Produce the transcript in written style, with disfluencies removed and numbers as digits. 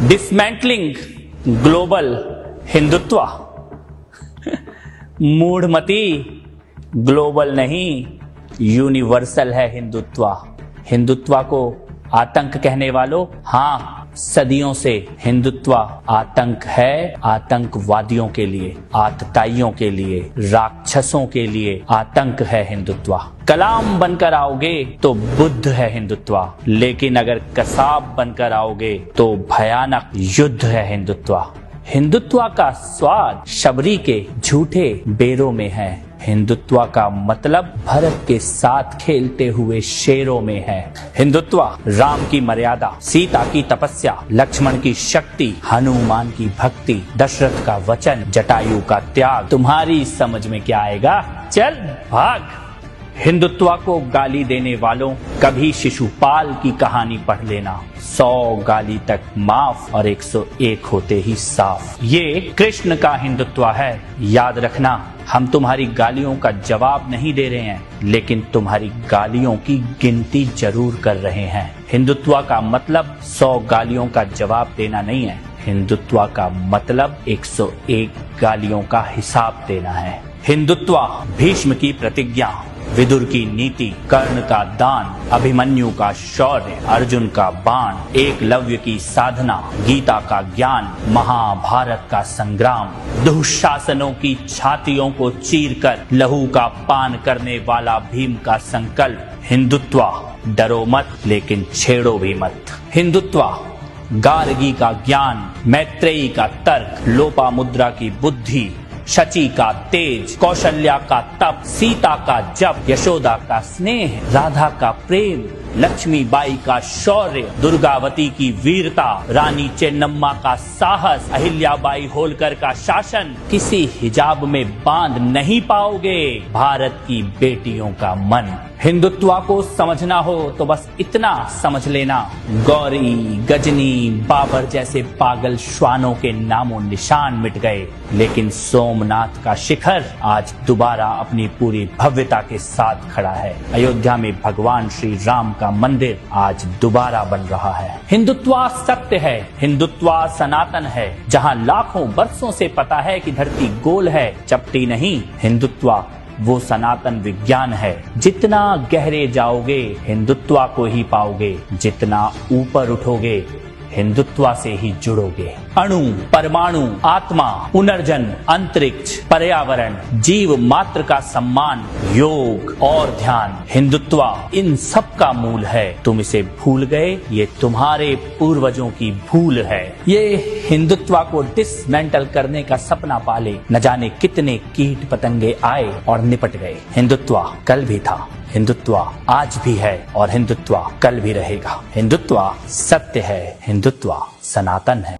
Dismantling global Hindutva. मूढ़मती, global नहीं universal है हिंदुत्व। हिंदुत्व को आतंक कहने वालों, हाँ सदियों से हिंदुत्व आतंक है। आतंकवादियों के लिए, आतताइयों के लिए, राक्षसों के लिए आतंक है हिंदुत्व। कलाम बनकर आओगे तो बुद्ध है हिंदुत्व, लेकिन अगर कसाब बनकर आओगे तो भयानक युद्ध है हिंदुत्व। हिंदुत्व का स्वाद शबरी के झूठे बेरों में है। हिंदुत्व का मतलब भरत के साथ खेलते हुए शेरों में है। हिंदुत्व राम की मर्यादा, सीता की तपस्या, लक्ष्मण की शक्ति, हनुमान की भक्ति, दशरथ का वचन, जटायु का त्याग। तुम्हारी समझ में क्या आएगा? चल भाग। हिंदुत्व को गाली देने वालों, कभी शिशुपाल की कहानी पढ़ लेना। 100 गाली तक माफ और 101 होते ही साफ। ये कृष्ण का हिंदुत्व है। याद रखना, हम तुम्हारी गालियों का जवाब नहीं दे रहे हैं, लेकिन तुम्हारी गालियों की गिनती जरूर कर रहे हैं। हिंदुत्व का मतलब 100 गालियों का जवाब देना नहीं है। हिंदुत्व का मतलब 101 गालियों का हिसाब देना है। हिंदुत्व भीष्म की प्रतिज्ञा, विदुर की नीति, कर्ण का दान, अभिमन्यु का शौर्य, अर्जुन का बाण, एकलव्य की साधना, गीता का ज्ञान, महाभारत का संग्राम, दुःशासनों की छातियों को चीरकर लहू का पान करने वाला भीम का संकल्प। हिंदुत्व डरो मत, लेकिन छेड़ो भी मत। हिंदुत्व गार्गी का ज्ञान, मैत्रेयी का तर्क, लोपामुद्रा की बुद्धि, शची का तेज, कौशल्या का तप, सीता का जप, यशोदा का स्नेह, राधा का प्रेम, लक्ष्मीबाई का शौर्य, दुर्गावती की वीरता, रानी चेन्नम्मा का साहस, अहिल्याबाई होलकर का शासन। किसी हिजाब में बांध नहीं पाओगे भारत की बेटियों का मन। हिंदुत्व को समझना हो तो बस इतना समझ लेना, गौरी, गजनी, बाबर जैसे पागल श्वानों के नामों निशान मिट गए, लेकिन सोमनाथ का शिखर आज दोबारा अपनी पूरी भव्यता के साथ खड़ा है। अयोध्या में भगवान श्री राम का मंदिर आज दोबारा बन रहा है। हिंदुत्व सत्य है, हिंदुत्व सनातन है। जहां लाखों वर्षों से पता है कि धरती गोल है, चपटी नहीं। हिंदुत्व वो सनातन विज्ञान है। जितना गहरे जाओगे हिंदुत्व को ही पाओगे, जितना ऊपर उठोगे हिंदुत्व से ही जुड़ोगे। अणु, परमाणु, आत्मा, पुनर्जन्म, अंतरिक्ष, पर्यावरण, जीव मात्र का सम्मान, योग और ध्यान, हिंदुत्व इन सब का मूल है। तुम इसे भूल गए, ये तुम्हारे पूर्वजों की भूल है। ये हिंदुत्व को डिसमेंटल करने का सपना पाले न जाने कितने कीट पतंगे आए और निपट गए। हिंदुत्व कल भी था, हिंदुत्व आज भी है और हिंदुत्व कल भी रहेगा। हिंदुत्व सत्य है, हिंदुत्व सनातन है।